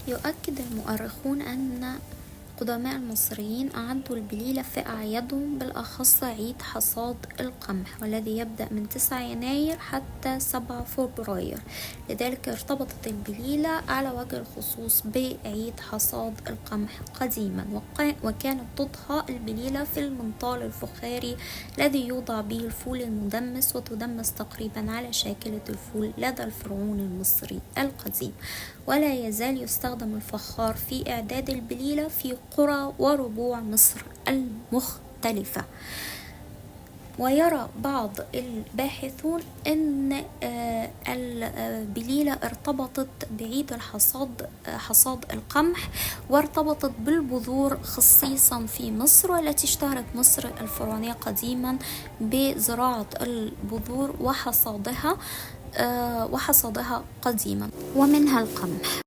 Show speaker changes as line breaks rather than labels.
يؤكد المؤرخون أن قدماء المصريين أعدوا البليلة في أعيادهم، بالأخص عيد حصاد القمح والذي يبدأ من 9 يناير حتى 7 فبراير. لذلك ارتبطت البليلة على وجه الخصوص بعيد حصاد القمح قديما، وكانت تضحى البليلة في المنطال الفخاري الذي يوضع به الفول المدمس، وتدمس تقريبا على شاكلة الفول لدى الفرعون المصري القديم. ولا يزال يستخدم الفخار في إعداد البليلة في قرى وربوع مصر المختلفة. ويرى بعض الباحثون أن البليلة ارتبطت بعيد حصاد القمح، وارتبطت بالبذور خصيصا في مصر، والتي اشتهرت مصر الفرعونية قديما بزراعة البذور وحصادها قديما، ومنها القمح.